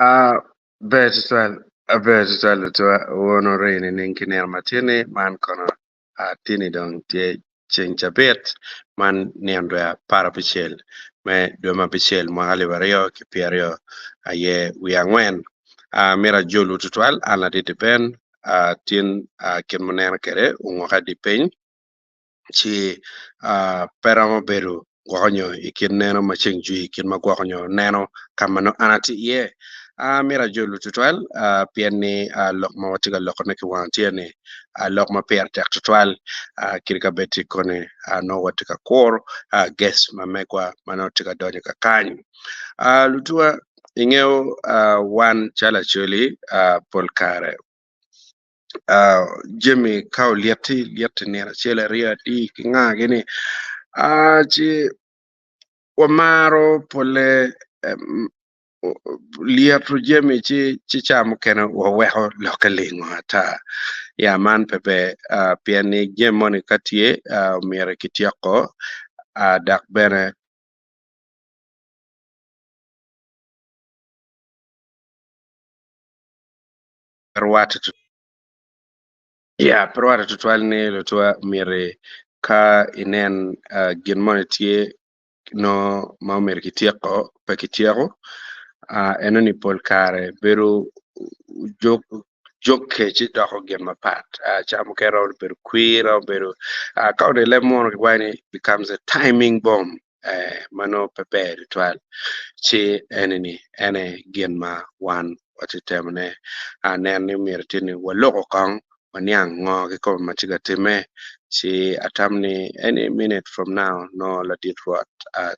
Uh, Virtual, virtual to wono rain in kinel matini man kono tini dong tie chabet man niamdo parapichel me doma pichel mo halivario kipiario aye wiangwen mira jolu tutwal ana dite ben tin kin monera kere ungo hadi peny ci peramo beru gwakonyo ikin neno macheng ju ikin ma gwakonyo neno kamano anati ye mira jolu tutwal pieni lok ma watiga lok ne ki wantieni lok ma per tek tutwal kirika beti kone no watika kor guess ma megwa mano tika donye ka kanyu lutua ingeo wan chala choli polkare Jimmy kau liati nera chela ria di nga gini ci wamaro pole liatu Jimmy ci chamo kena wa weho lokalingo ata ya man pepe piani jemoni katie mira kitiako dak bene perwata perwata tutwal ne lutwa mire ka inen ginmoni tie no maomer kitiako pe kitiako enoni pol kare beru jok kechi doko gen mapat chamo kero beru queer beru kaune lemon wani becomes a timing bomb mano pepe ritual chi eneni ene gen ma wan watitemne neni mirtini waloko kong wanyang ngo ko machiga time chi atamni any minute from now no la dit rot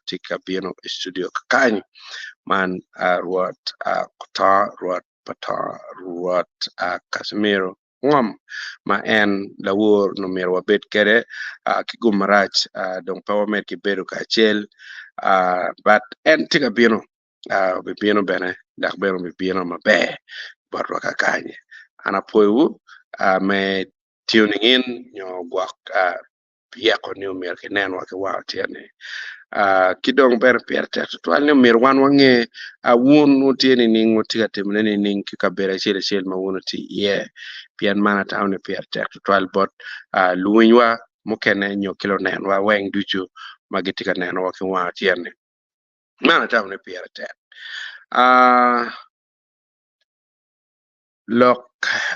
tika bieno studio kakany man ruot kota ruot pata ruot Casimiro ngom ma en lawur no mer wabet kere kigum marach dong pawa met ki beru ka chel but en tika bieno be bieno bene dak beno be bieno mabe barwa kakanye ana poyu me tuning in nyo gwak yako ni umir ki nen wake wow tiene kidong ber pier tek twal ni umir wan wange wun utieni ning utiga timne ni ning kika bere chile ma wun uti ye pian mana taune pier tek twal bot luwinywa mukene nyo kilo nen wa weng duchu magitika nen wake wow tiene mana taune pier tek lok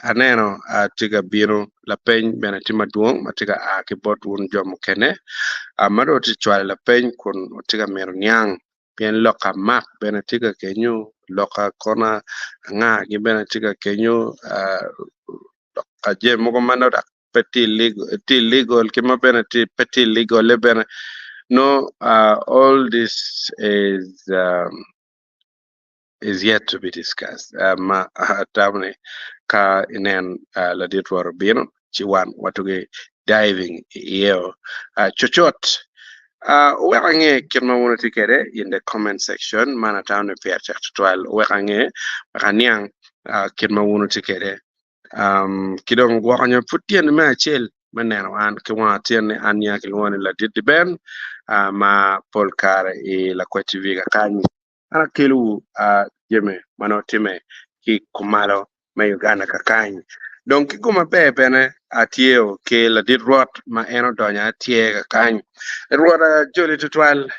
aneno tiga biro la peny bene tima duong matiga kibot wun jomo kene mado ti chwale la peny kun tiga mer nyang pien loka mak bene tiga kenyu loka kona nga gi bene tiga kenyu loka je mogo mano da ti legal kima bene ti peti legal le bene no all this is yet to be discussed. Tamne ka inen la ditwaro bino chiwan watuge diving yeo chochot wekange kirma wona tikere in the comment section mana tamne per twal wekange wakanyang kirma wona tikere kidong wakanyo putien ma chel maneno an ke wa tien an ya ke wona la dit ben ma polkar e la kwati viga kanyi ana kelu jeme mano time ki kumalo me Uganda kakany donc ki kuma pepe ne atieo ke la dit rot ma eno donya atie kakany rota joli tutwal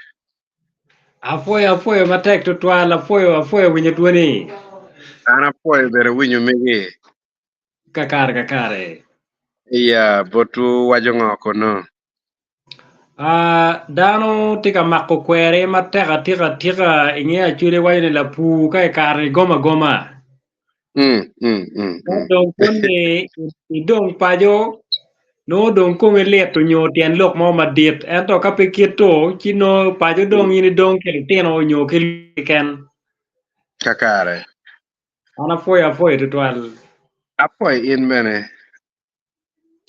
afoyo matek tutwal afoyo winyo tuoni ana poe bere winyo mege kakare iya botu wajongo kono dano tika mako kwere mateka tika inge achule wajne la pu kai kare goma dong kone idong pajo no dong kong liet to nyo tien lok mo madit ento kapikito chino pajo dong ini dong ke teno nyo ken kakare ana foyo tutwal apoe in bene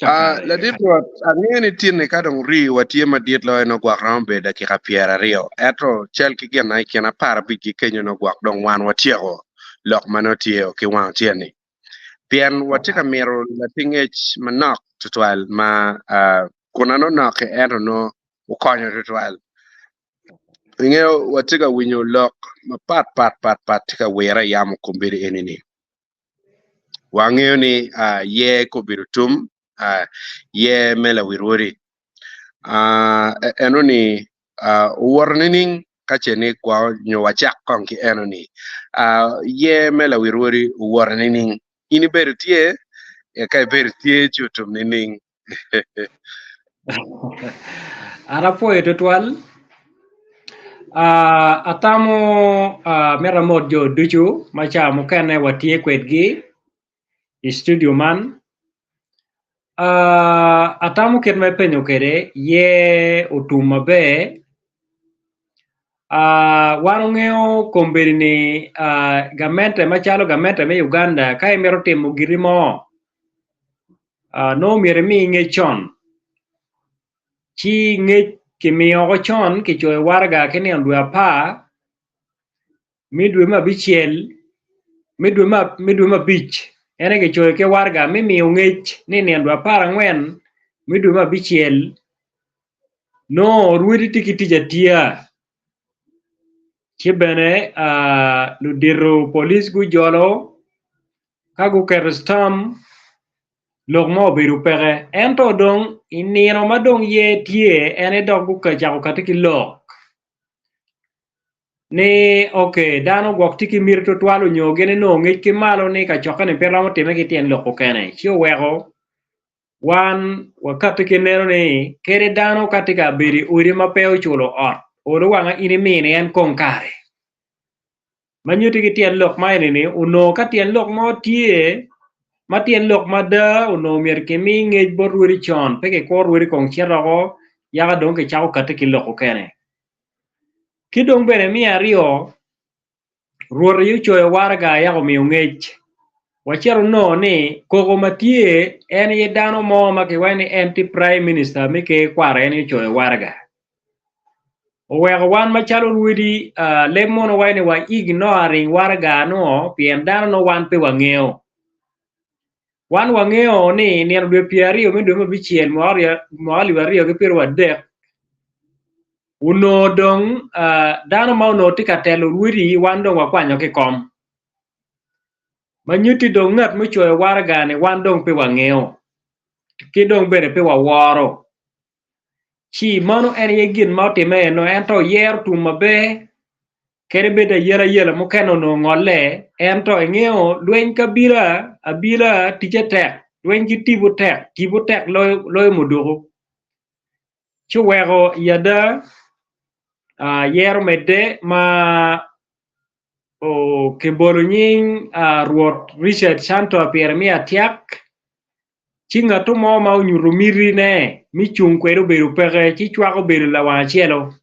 la dit rot angeni tinne kadong ri watie madit lo no gwak rambe dakika piera rio eto chel ki gen ai kena par bi ki kenyo no gwak dong wan watiego lok manotie ki wan tieni pien watika miro la tingech manok tutwal ma kuna no nok eto no ukonyo tutwal ingeo watika winyo lok ma pat tika wera yamo kumbiri enini wangeo ni ye kubiru tum ye mela wirwori enoni warning kacheni kwa nyo wachak konki enoni ye mela wirwori warning ini beru tie e kai beru tie chutum nining Arapo itu tuan atamo mera mod jo duchu macha mukane watie kwetgi studio man atamo ket me penyo kere ye utuma be warungeo komberini gamente machalo gamente me Uganda kai mero timo girimo no mere mi ngechon chi nge kimiyo ko chon ki choy warga kini andwe pa midwe ma bichiel midwe ma bich ene ke choy ke warga mi miyo ngech ni andwe pa ngwen midwe ma bichiel no ruidi tikiti jatia chibene ludiro police gu jolo kagu kerstam logmo biru pere ento dong inino madong ye tie ene dogu ka jako katiki lok ni okay dano gwak tiki mirto twalo nyogene no ngich ki malo ni ka chokane perla mo time ki tien loko kene chio wego wan wakati ki neno ni kere dano katika biri uri mapeo chulo ot oro wanga ini mine en konkare manyuti ki tien lok maini ni uno ka tien lok mo tie matien lok mada uno mier kemi ngej bor wuri chon peke kor wuri kong chirago yaga dong ke chao katiki loko kene kidong bene mi ario ruor yu choyo warga yago mi ngej wachero no ni kogo matie en ye dano mo ma ke wani anti prime minister mi ke kware ni choyo warga owego wan machalo wudi lemono wani wa ignoring warga no pien dano no wan pe wangeo wan wangeo ni dwe piario mi dwe mabichiel moali wario ke piero wadek uno dong dano ma uno tika telo wudi wan dong wakwanyo ke kom manyuti dong ngat mochoyo warga ni wan dong pe wangeo kidong bene pe waworo chi mano en ye gin ma otime no ento yer tuma be kere beda yera mokeno no ngole ento ngeo lwen kabira abira tijete lwen ki tibu tek loy mudugo chuwego yada yer mede ma o kebolo nyin ruot Richard Santo Pierre tiak chinga to mo ma unyuru miri ne mi chung kwero beru pere chi chwago beru la wa chielo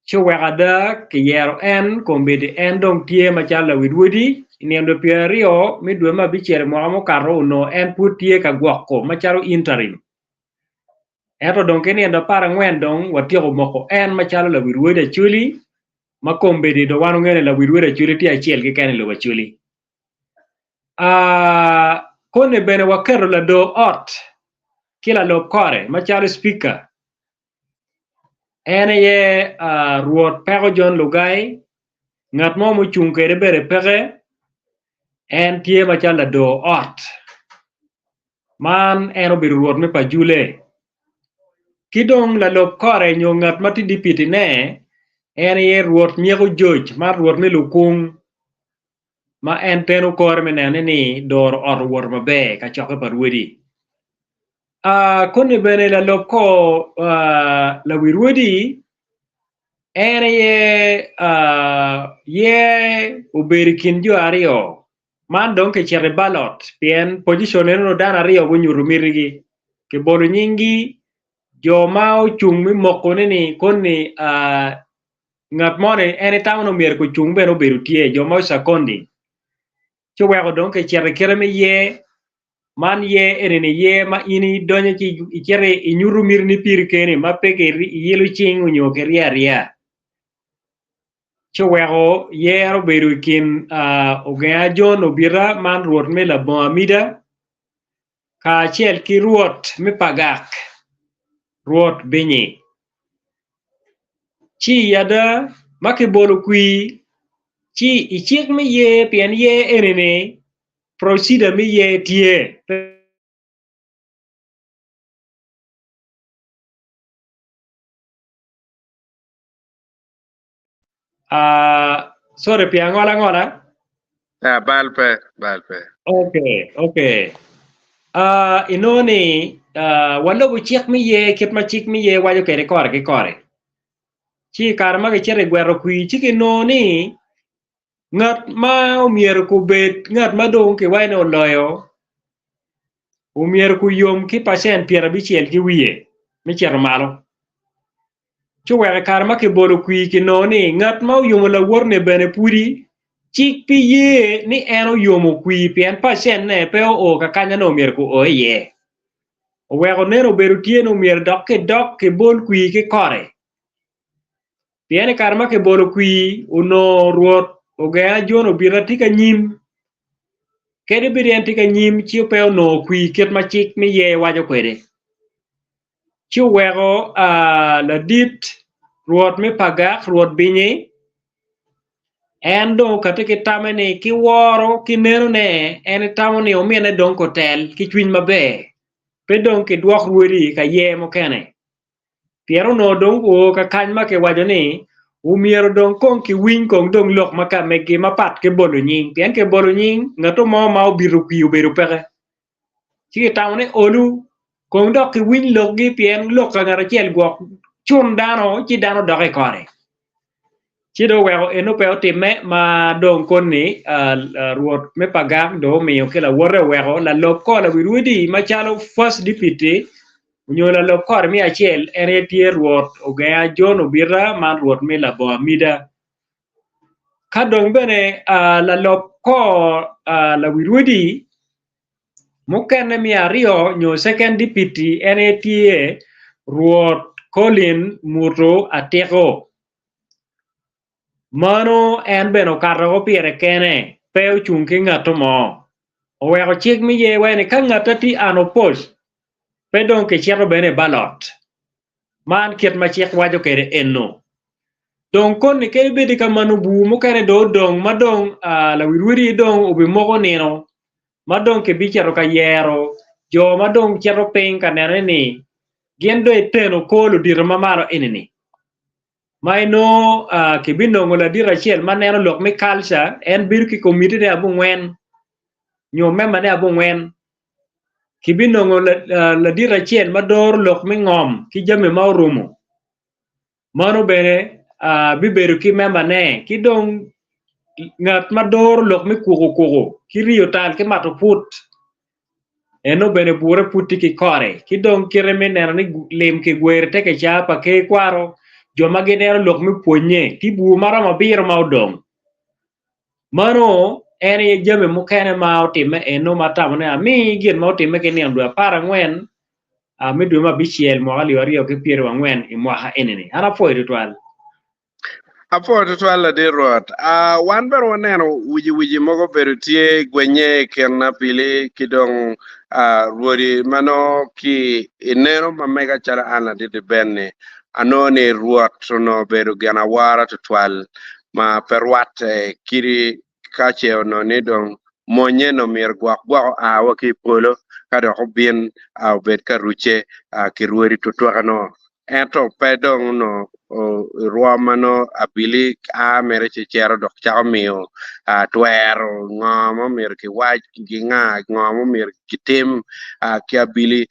chuwega da ke yero en kombedi en dong tie ma chala widwudi niendo pierio mi dwe ma bichiel mo karo no en putie ka gwako ma chalo interim eto dong ke niendo para ngwen dong watio moko en ma chalo la widwudi chuli ma kombedi do wanu ngene la wirwere chuli ti achiel gi kene lo wachuli kone bene wakero la do ot kila lo kore machalo speaker ene ye ruot Pego John Lugai ngat mo mochung kere bere pege en tie machalo la do ot man eno biru ruot me pajule kidong la lo kore nyo ngat mati dipiti ne en ye ruot miego joj mar ruot me lukung ma en teno kore menene ni dor or ruot mabe ka choke parwedi kone bene la loko la wirwedi ene ye uberikin jo ario man don ke chere balot pien position no dan ario go nyuru mirigi ke bolo nyingi jo mao chung mi moko ni koni ngat mone ene tawno mier ko chung beno beru tie jo mo sakondi chuwego don ke chere kere me ye man ye ene ye ma ini donye ci chere inyuru mirni pir kene ma peke yelo ching unyo ke ria chuwego yero beru kin ogea John Obira man ruot me la Boamida ka chel ki ruot me pagak ruot benye chi yada make bolo kui chi ichiek mi ye pien ye enene procedure mi ye tie sorry pia ngola balpe okay inoni walo bu chiek mi ye ket ma chik mi ye wajo kere kore chi karma ke chere gwero kui chi ke noni ngat ma umier ku bet ngat ma dong ke wai no loyo umier ku yom ki percent piera bichiel ki wiye mi chero malo chu were karma ke bolo kui ke noni ngat ma uyumo la worne bene puri chik pi ye ni eno yomo kui pien percent ne pe o ka kanya no umier ku o ye wego neno beru tie no umier dok ke bol kui ke kore pien karma ke bolo kui uno ruot ogea jono bira tika nyim kede birian tika nyim chiu peo no kui ket ma chik mi ye wajo kwede chiu wego la dit ruot mi pagak ruot binyi en do kata ki tame ni ki woro ki neno ne en tamo ni omiene don kotel ki chwiny mabe pe don ki duok ruodi ka ye mokene piero no don o ka kany ma ke wajo ni umiero don kong ki winy kong don lok maka megi mapat ke bolo nying pien ke bolo nying ngato mo ma obiru kwi oberu peke chi tamo ni olu kong dok ki winy lok gi pien lok ka ngara chiel guok chun dano chi dano doke kore chi do wego eno peo time ma don koni ruot me pagak do miyo ke la wore wego la lok ko la wirudi machalo first deputy nyola lo kor mi achiel ene tie ruot ogea John Obira man ruot mi la bo mida ka dong bene la lo ko la wirudi mukene mi ario nyo second deputy ene tie ruot Colin Muto Ateko mano en beno karo piere kene peo chunki ngato mo owego chik mi ye wene ka ngata ti anopos pe don ke chero bene balot man kiet ma chik wajo kere enno don kon ni kere bedi ka manu bu mo kere do dong madong la wirwiri dong ubi moko nino madong ke bichero ka yero jo madong chero ping ka nene ni gien do eteno kolo diro mamaro inini mai no ke binongo la dira chiel maneno lok mi kalsa en bir ki komite ne abu ngwen nyo memba ne abu ngwen kibinongo la dira chiel mador lok mi ngom ki jame ma orumo mano bene biberu ki memba ne ki dong ngat mador lok mi kugo ki rio tal ki mato put eno bene bure puti ki kore ki dong kireme neno ni lem ki gwer teke chapa ke kwaro joma ginero lok mi puonye ki bu mara mabir ma odong mano ene jame mukene ma otime eno matamo ne ami gien ma otime ke niam dwa para ngwen mi dwe ma bichiel mo ali wario ke piero angwen i mwaha enene ana foi ritual apo to twala de rot wan ber waneno wiji mogo beru tie gwenye ken na pili kidong ruori mano ki ineno mamega chala ana de benne anone ruot no beru gana wara to twal ma perwat kiri kache no ni dong monye no mir gwak gwak waki polo kada ko bien bet ka ruche ki ruori to twano ento pedong no ruamano abili mere che chero dok chao mio twero ngomo mer ki waj gi nga ngomo mer ki tim ki abili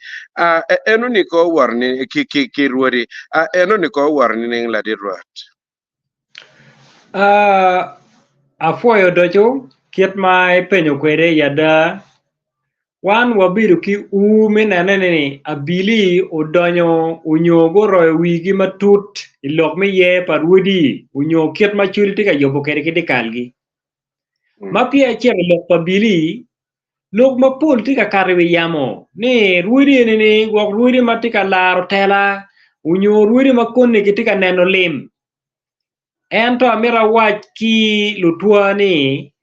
eno ni ko warni ki ruori eno ni ko warni ning la di ruot afoyo docho kiet mai penyo kwere yada wan wabiru ki umi nanene abili odonyo unyogo royo wigi matut ilok mi ye parudi unyo kiet machul tika yobo kere kidi kalgi ma pia chieng lok pabili lok mapul tika karwe yamo ni ruidi ni wak ruidi matika laro tela unyo ruidi makone kitika neno lim ento amira wach ki lutua ni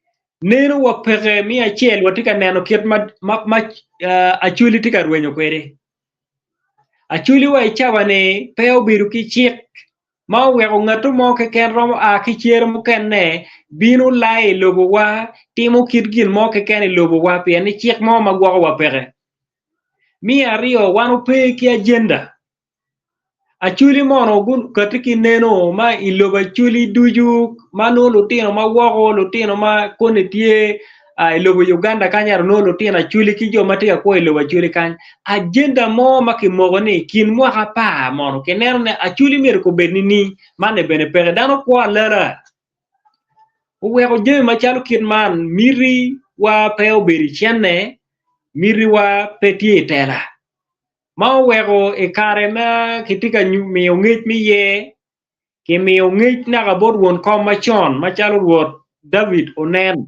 neno wapeke mi achiel watika neno kiet ma achuli tika rwenyo kwere achuli wa ichawa ni peo biru ki chik ma weko ng'ato mo keken romo a kichier mo ken ne bino lai lobo wa timo kit gin mo keken e lobo wa pien ni chik mo ma gwago wa peke mi ariyo wano pe ki agenda achuli mono gun katiki neno ma iloba chuli duju mano lutino ma woko lutino ma kone tie ilobo Uganda kanyar no lutino chuli ki jo matika ko iloba chuli kany agenda mo makimogo ni kin mwaka pa mono kenero ne achuli mir ko bedni ni mane bene pere dano kwa lara uweko jemi machalo kin man miri wa peo beri chenne miri wa petie tela ma weko e kare ma kitika miyo ng'ich miye ki miyo ng'ich naka bod won kom machon machalo ruoth David onen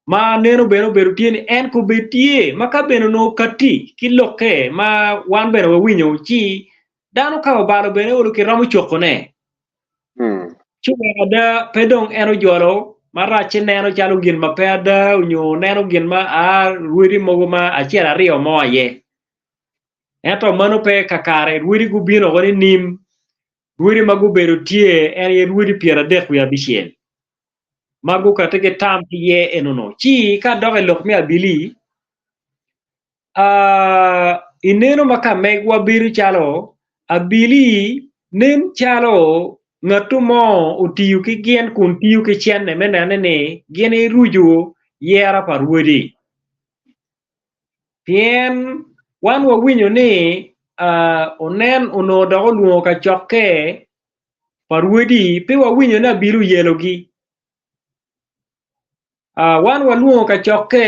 ma neno beno bedo tieni en ko betie maka beno no kati kiloke ma wan beno wawinyo chi dano ka obalo bene olo ki romo chokone chuweka da pedong eno jolo marachi neno chalo gin ma peda unyo neno gin ma ruedi mogo ma achiel ariyo mo aye ento mano pe kakare ruedi gubino goni nim ruedi magubedo tie en ye ruedi 35 magu katike tam ye enono chi ka doge lok mi abili ineno maka megwa biru chalo abili nen chalo ng'atu mo utiyu ki gien kun tiyu ki chenne menene ni gien ruju yera pa ruedi pien wan wawinyo ni onen onodo oluongo ka choke parwedi pe wawinyo na biru yelogi wan waluongo ka choke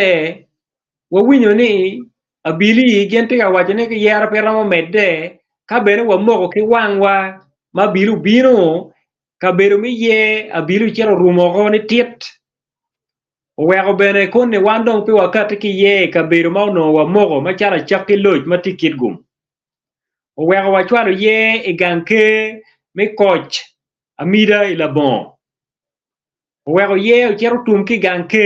wawinyo ni abili gente ka wacho ni yara pe ramo medde ka bene wamoko ki wangwa ma biru bino ka bedo mi ye abiru chero rumo go ni tit weko bene kon ni wan dong pe wakati ki ye ka bedo ma no wamoko ma chara chak ki loj ma tikit gum weko wachwalo ye iganke mi koch amida ilabon weko ye chero tum ki ganke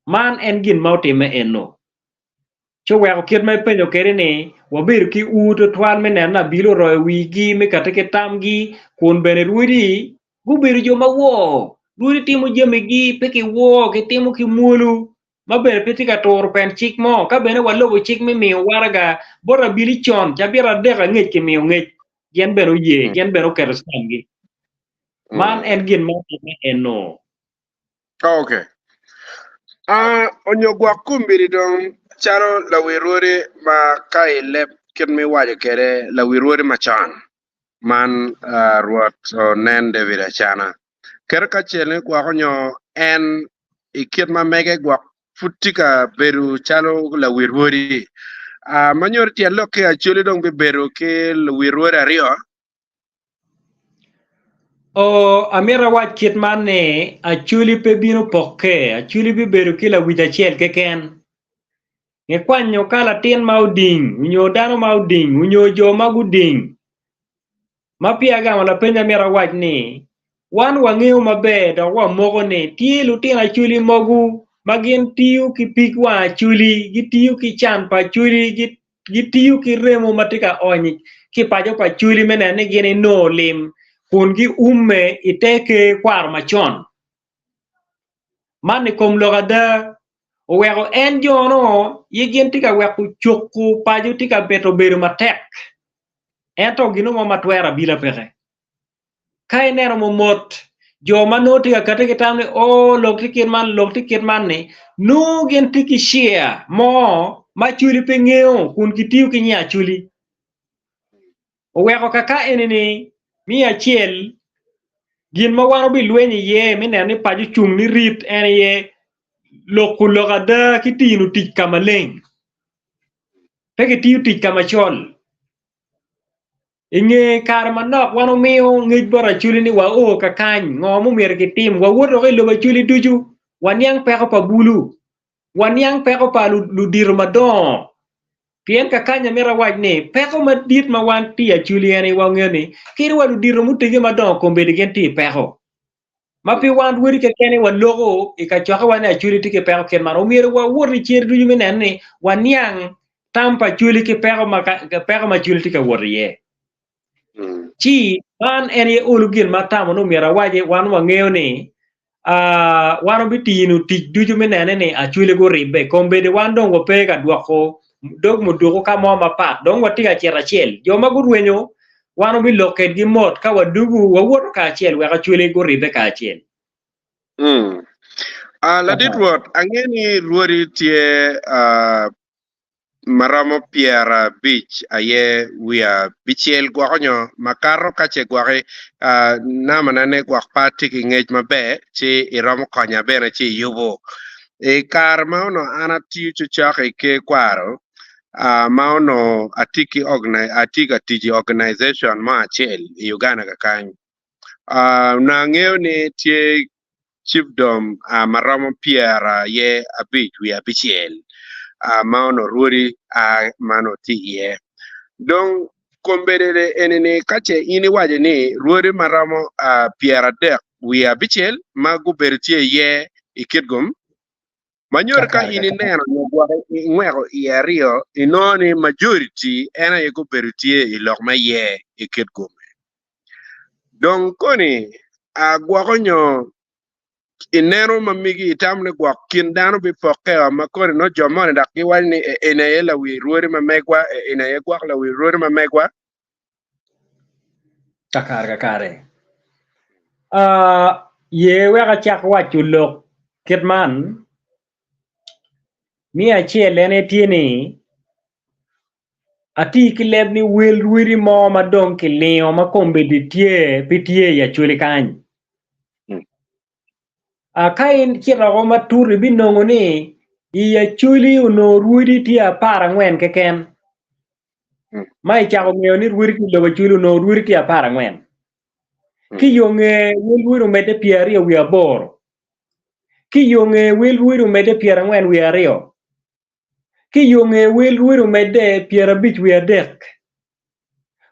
man en gin ma otime eno cho weko kit ma penjo kere ni wabir ki uto twal menen na bilo royo wigi mi kata ke tamgi kun bene ruidi gubiro jo mawo ruidi timo jemi gi peki wo ki timo ki mulu ma bene peti ka tor pen chik mo ka bene walobo chik mi miyo waraga bora bili chon chabira deka ngech ki miyo ngech gen beno ye gen beno kero samgi man en gin ma eno okay onyo gwa kumbiri dong charo la wirore ma kai lep ken mi waje kere la wirore machan man ruot nen David Achana ker ka chene kwa onyo en ikit ma mege gwa futika beru chalo la wirore manyor tie loke achuli dong be beru ke la wirore ario amira wach kit man ne achuli pe bino poke achuli bi beru kila wita chiel keken nge kwanyo kala tin ma uding unyo dano ma uding unyo jo maguding mapiaga wala penya mira wach ni wan wang'eyo maber to wamoko ni tie lutin achuli mogu magin tiyo ki pik wa achuli gitiyo ki chan pa achuli gitiyo ki remo matika onyi ki pajo pa achuli mene ni gini no lim kun gi umme iteke kwar machon mani kom logada weko en jono yigin tika weko choku pajo tika beto beru matek ento gino mo matwera bila peke kai nero mo mot jo manoti ka kate kitamne lok tikit man ni no gen tiki share mo machuli pengeo kun kitiu kinya chuli weko kaka enini mi achiel gin ma wano bi lwenyi ye mine ni pajo chung ni rit en ye lokada kitinu tich kama leng peki tiu tich kama chol inge kar manok wano miyo ngej bora chuli ni wa kakany ngomu mir kitim wa woto ke loba chuli duju wanyang peko pa bulu wanyang peko pa ludir madon pien kakanya mira waj ni peko madit ma wan tia chuli eni wangeni kiri wa ludir mutege madon kombedi gen ti peko mapi wan wuri ke kene wa logo ikachoka wana chuli tike peko ken man umir wa wori chiri duju mineni wanyang tampa chuli ki peko ma chuli tike wori ye chi man en ye ulu gin matamo no miera waje wan wang'eyo ni wan bitinu tich duto minene ni achwile go ribe kombede wan dongo pe ka duoko dog muduoko kamo mapat dong watiga achiel joma gurwenyo wan bi loket gi mot ka wadugu wawuoto ka achiel weka chwile go ribe ka achiel ladit ruot ang'eni ruori tie maramo piera bich aye wia bichiel gwakonyo makaro kache gwake namanane gwak pati ki ngej mabe chi iromo konya bene chi yubo kar maono ana tiyo chuchake ke kwaro maono atika tiji organization ma achiel Uganda kakanyo na ng'eyo ni tie chiefdom maromo piera ye abich wia bichiel maono ruori mano tiye dong kombedede enini kache ini waje ni ruori maramo piera dek wia bichiel magubertie ye ikitgum manyor ka ini neno ngweko iye rio inoni majority ena ye gubertie ilok ma ye ikitgum dong koni gwakonyo inero mamigi itamne gwak kin dano bi pokewa makore no jomone dak giwani ina yela wi ruori mamegwa ina ye gwak la wi ruori mamegwa kakare ye weka chak wacho lok kitman mi achiel ene tieni ati kileb ni wel ruori mo madong kilio makombedi tie pitie ya chwele kany kain kirago maturi binongo ni iya chuli uno ruodi ti 14 keken mai chako ng'eyo ni ruodi ki logo chuli uno ruodi ti 14 kiyonge wel ruodi umede 20 wi 8 kiyonge wel ruodi umede 40 wi 2 kiyonge wel ruodi umede 50 wi 3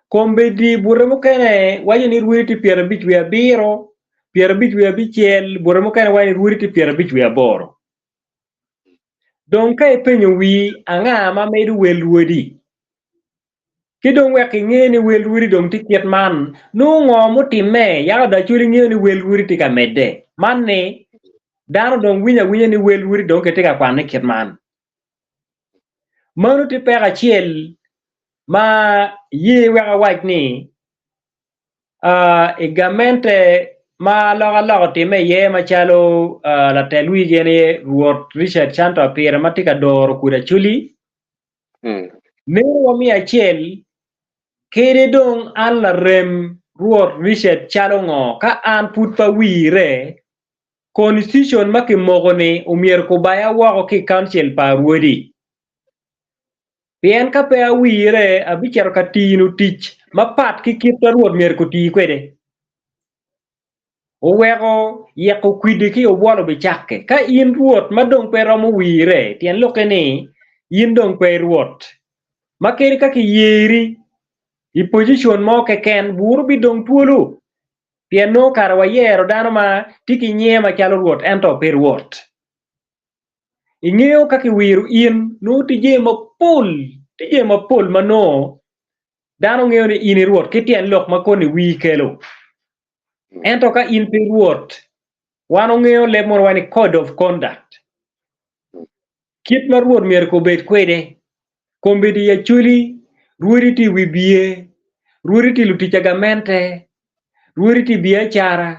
kombedi bure mokene waje ni ruodi ti 50 wi 7 50 wi 6 bure mokene waje ni ruodi ti 50 wi 8 Dong ka ipenyo wi ang'a ma medu wel ruodi kidong wek ing'e ni wel ruodi dong ti kiet man nung'o mutime yaka da chuli ng'e ni wel ruodi ti ka mede man ni dano dong winya ni wel ruodi dong ke ti ka kwan ni kiet man manu ti pek achiel ma ye weka wach ni igamente ma loka time ye machalo latel wi gene ruot Richard Chanto Apira matika doro kuda chuli wa mi achiel kede dong an la rem ruot Richard chalo ng'o ka an put pa wire constitution makimoko ni umier kubaya wako ki council pa ruodi pien ka pe awire abicharo katinu tich mapat kikita ruot mier kuti kwede uweko yeko kwide ki obwalo bichake ka in ruot madong pe romo wire tien loke ni in dong pe ruot makeri kaki yeri i position mo keken buru bidong tuolu pien no karawa yero dano ma tiki nye ma chalo ruot ento pe ruot ing'eyo kaki wiru in no tije mapol mano dano ng'eyo ni in ruot kitien lok makoni wi kelo ento ka in pe ruot wano ng'eyo lemon wani code of conduct kit mar ruot mier ko bet kwede kombedi ya chuli ruodi ti wibie ruodi ti luti chagamente ruodi ti biachara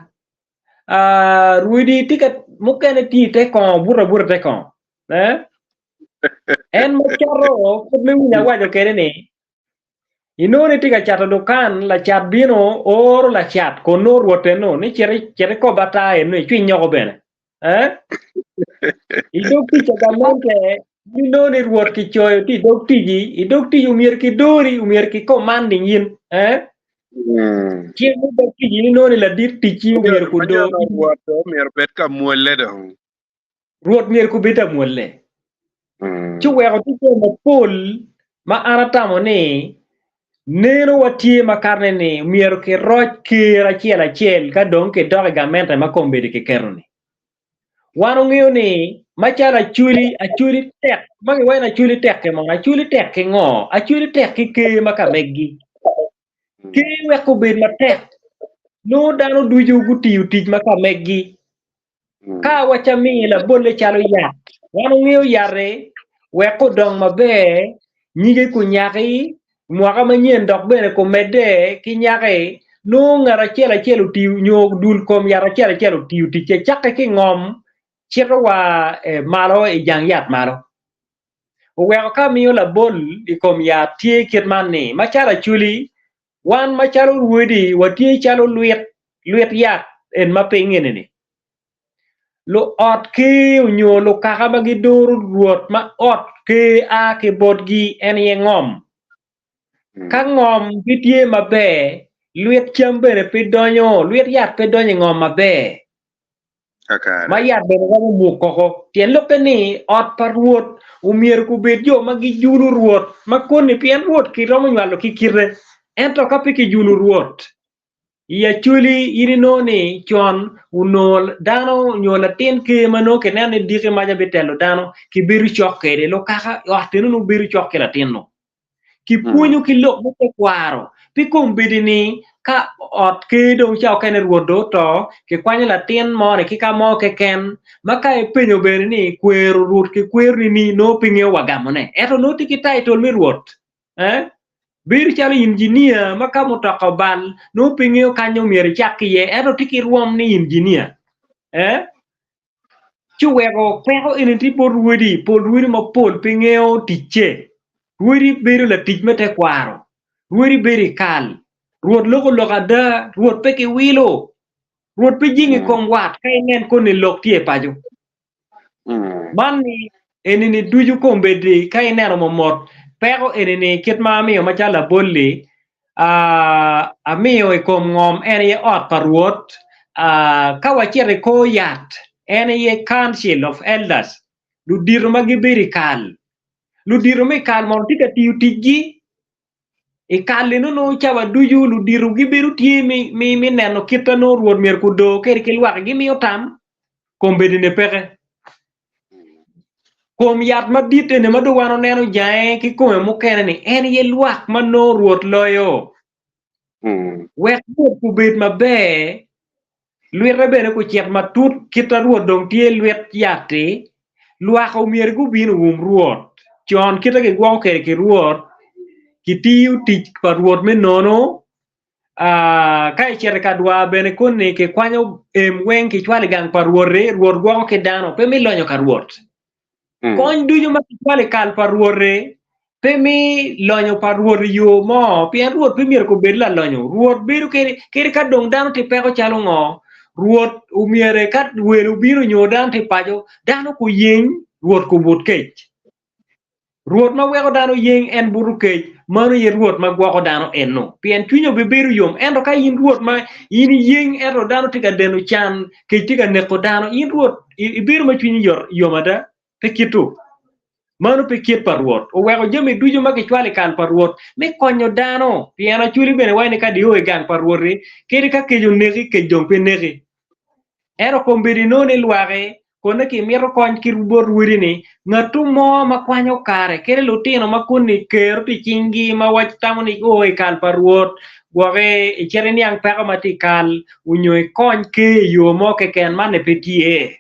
ruodi ti ka mukene ti te kon bura te kon en macharo kudme winya wajo kere ni inone ti ka chato dukan la chat bino oro la chat kono ruote no ni chere ko batae no chwi nyoko bene idok ti chagamente inone ruot ki choyo ti idok ti umier ki dori umier ki commanding yin chieng dok ti inone la dit ti chi umier ku do mier bet ka muole dong ruot mier ku beta muole chuweko ti ma pol ma anatamo ni neno watie makarne ni mier ki roch kira achiel ka dong ke doge gamente ma kombedi ke keroni wano ng'eyo ni machala achuli tek magi wena achuli tek ke mo achuli tek ke ng'o achuli tek ke maka meggi ke we ko bed matek no dano duju gutiyo tich maka meggi ka wacha mila bolle chalo yat wano ng'eyo yare we ko dong mabe nyige ku nyaki mwaka manyien dok bene ko mede ki nyaki no ngara chela chelo tiyo nyog dul kom yara chela tiyo tich chake ki ngom chiro wa malo jang yat malo weko ka miyo la bol ikom yat tie kit man ni machala chuli wan machalo ruodi watie chalo luet yat en mapingine ni lo ot ke unyo lo kaka bagi doro ruot ma ot ke a ke bodgi en ye ngom ka ngom bitie mabe luet chambere pe donyo luet yat pe donyo ngom mabe ma yat bene wago mukoko tien lope ni ot pa ruot umier kubet jo magi julu ruot makoni pien ruot ki romo nywalo kikire ento kapiki julu ruot ya chuli ini noni chon unol dano nyola tin ke mano ke nane dike maja betelo dano ki biru chokke de lo kaka wahtenu no biru chokke la tinno ki punyu ki lok bute kwaro pikum bidini ka ot ke do chao kene ruodo to ke kwanya la tin mo ne ki ka mo ke ken maka e penyo bere ni kweru rut ki kweru ni no pinge wagamone eto no tiki title mi ruot bir chalo engineer maka mutakabal no pingeo kanyo mier chakiye eto tiki ruom ni engineer chuwego peko initi por ruodi ma pol pingeo tiche ruodi bero la tich mete kwaro ruodi beri kal ruod loko lokada ruod peke wilo ruod pe jingi kom wat kai nen kone lok tie pajo bani enini duju kombedi kai neno momot pero enini kit ma amiyo machala bolli amiyo ikom ngom ene ye ot paruot kawachere ko yat ene ye council of elders ludiro magibiri kal ludiro mi kal mon tika tiyu tiji ikali no chawa duju ludiro gibiru tie mi neno kitano ruot mier kudo keri kilwak gimiyo tam kombedi ne peke kom yat madit ene madu wano neno jae ki kome mukene ni en ye luak mano ruot loyo wek ruot kubet mabe luet bene ku chiet matut kita ruot dong tie luet yate luak umier gubino ruot chon kita ke gwao kere ki ruot kitiyu tich pa ruot me nono kai chere kadwa bene kone ke kwanyo weng ki chwali gang pa ruore ruot gwao ke dano pe mi lonyo ka ruot kony duju ma kwale kal paruore pe mi lonyo paruore yo mo pien ruot pe mier ko bed la lonyo ruot biro kere ka dong dano ti peko chalo ngo ruot umiere ka welu biro nyo dano ti pajo dano ko yeng ruot ko bot kech ruot ma weko dano yeng en buru kech mano ye ruot ma gwako dano enno pien chunyo be biro yom endo ka yin ruot ma yin yeng endo dano ti ka deno chan kech ti ka neko dano yin ruot ibiro ma chunyi yomada pekitu mano pekit paruot o wego jemi duju ma kichwali kan paruot me konyo dano piana chuli bene wayne ka diyo e gang paruot kiri ka kejo neki kejong pe neki ero kombiri no ne luare kone ki miro kony kirubor wiri ni ngatu mo ma kwanyo kare kere lutino ma kuni kero ti chingi ma wach tamo ni o e kan paruot gwage chere niang peko matikal unyo e kony ke yo mo ke ken mane petie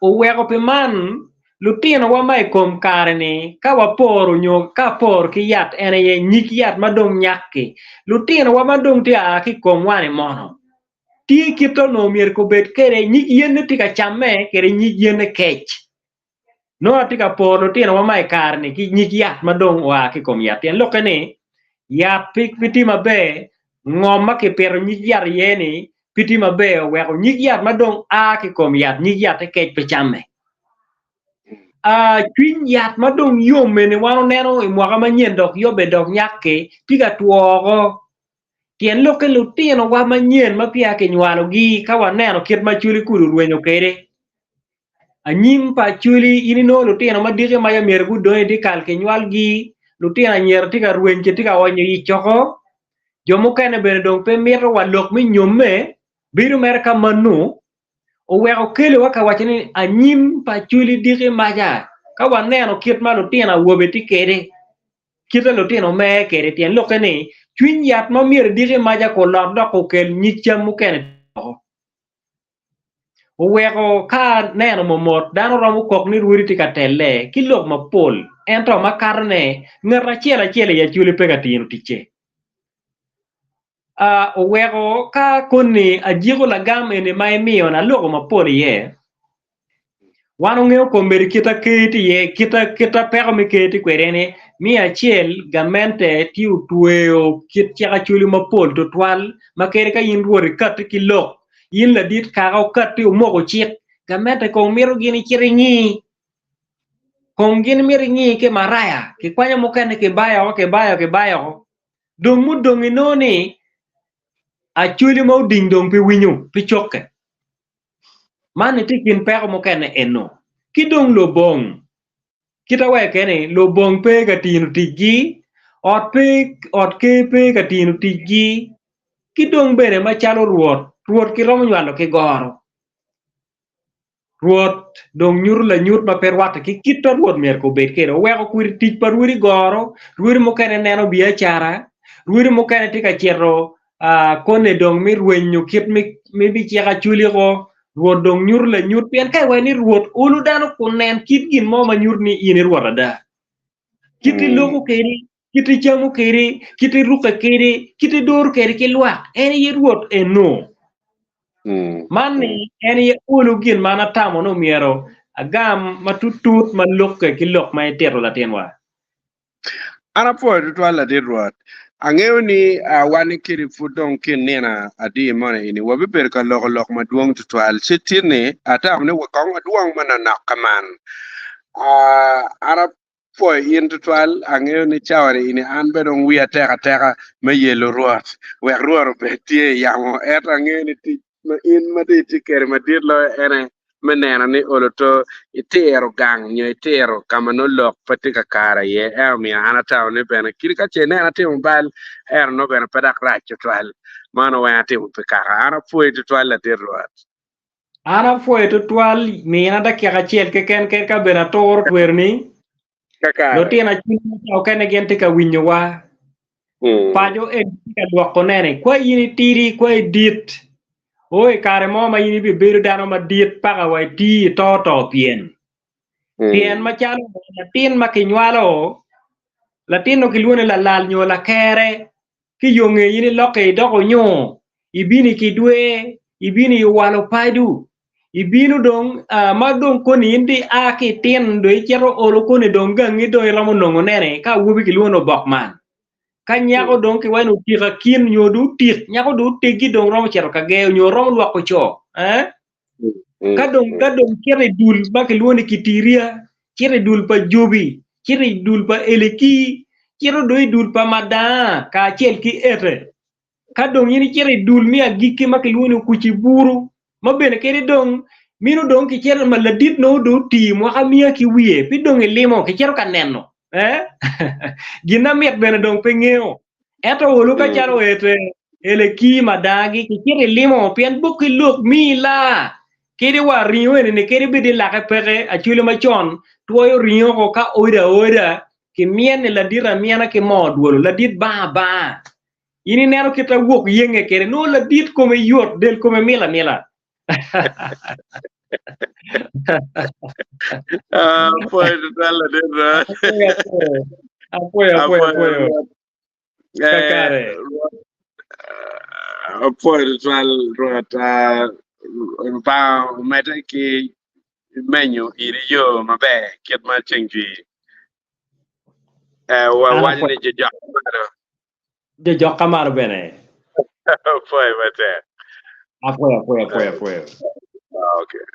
uweko pe man lutino wa mai kom kare ni ka waporo nyo ka por ki yat ene ye nyik yat madong nyaki lutino wa madong ti ki kom wane mono ti kito no mier ko bet kere nyik yen ti ka chame kere nyik yen kech no ti ka por lutino wa mai kare ni ki nyik yat madong wa ki kom yat en lokene ya pik piti mabe ngom ma ke pero nyik yar yeni piti mabe weko nyik yat madong ki kom yat nyik yat kech pe chame twin yat madong yom mene wano neno mwaka manyien dok yobe dok nyake tiga tuogo tien loke lutino wa manyien ma pia ke nywalo gi ka waneno kit ma chuli kudu rwenyo kere anyim pa chuli ini no lutino ma dike ma ya mier gudo di kal ke nywal gi lutino nyer tiga rwenche tiga wanyo yi choko jomo kene bene dong pe miro wa lok mi nyume biru merka manu o weko kele waka wachini anyim pa chuli dike maja ka waneno kit ma lutino wobe ti kere kita lo tino me kere tien lo kene chwin yat ma mir dire maja ko lor do ko kel nyicham mu kene o weko ka neno momot dano romo kok ni ruiri tika tele kilok mapol ento makarne ngara chiela ya chuli pega tino tiche o weko ka koni ajigo lagam ene mai miyo na logo mapol ye wano ngeo komberi kita keti ye kita pego mi keti kwerene mi achiel gamente ti utueo kit chaka chuli mapol to twal makere ka yin ruori kat kilok yin la dit kaga kat ti umogo chik gamente kong miro gini chiringi kong gini miringi ke maraya ke kwanya mukane ke bayo dong mu dong inoni achuli mau ding dong pi winyu pi choke mani tikin pego mukane eno kidong lobong kita wekene lobong pe katinu tiji ot ke pe katinu tiji kidong bere machalo ruot kiromo nywalo ke goro ruot dong nyur la nyut ma perwata ki kito ruot mer ko bet kero weko kwiri tij pa ruiri goro ruiri mukene neno biachara ruiri mukene tika chero kone dong mi rwenyo kit mi bichaka chuli ko ruot dong nyur la nyut pien kai weni ruot ulu dano kunen kit gin mo ma nyur ni ini ruot ada kiti loko keri kiti chamu keri kiti ruka keri kiti dor keri ki luak eni ye ruot eno mani eni ye ulu gin mana tamo no miero agam matutut malok ki lok ma itero la tenwa ana po twala de ruot angeo ni wani kiri fudong kin nena adi mone ini wabi ber ka lok maduong twal sitine ata ne wakong aduong mana nakaman ana po yin twal angeo ni chawari ini an bedong wi ateka me yelo ruot we ruot be tie yamo et angeo ni ti in madi tikere madir lo ene menena ni oloto itero gang nyo itero kama no lok patika kara ye mi ana taw ne bena kirika chene ana te mbal no bena padak racho twal mano wa te upekara ana foi to twal la derwat ana foi to twal mi ana da kya chel ke ken ka bena tor twerni kaka lo tina chini o kene gente ka winyo wa pajo e ka dwako nene kwa yini tiri kwa dit oi kare mo ma yini bi beru dano ma dit paka wa ti to pien ma chalo latin ma kinywalo latin no kilune la lal nyo la kere ki yonge yini loke doko nyo ibini kidwe ibini walo padu ibinu dong ma dong koni indi aki tin do ichero olo koni dong gangi do ramo nongo nene ka wubi kiluno bokman kanyako dong ki wanu tira kin nyodu tit nyako du tigi dong romo chero ka geo nyo romo lwako cho kadong kere dul ba ki luoni kitiria kere dul pa jobi kere dul pa eleki kere doi dul pa mada ka chel ki ete kadong yini kere dul mi agiki ma ki luoni kuchi buru mabene kere dong mino dong ki kere maladit no do ti mo kamia ki wiye pi dong elimo ki kero kaneno gina miet bene dong pengeo eto ulu ka charo ete eleki madagi ki kere limo pien buki look mi la kiri wa rinyo ne kiri bidi la ka pere achule machon tuoyo rinyo ko ka oida ki mien la dira miena ki mod wolo la dit ba ini nero kita wok yenge kere no la dit come yot del come mila pues dale de apoyo kakare pues dal rota pa meta ki menyu iri yo mabe ket ma chengi wa ni je jok kamar bene pues mate apoyo okay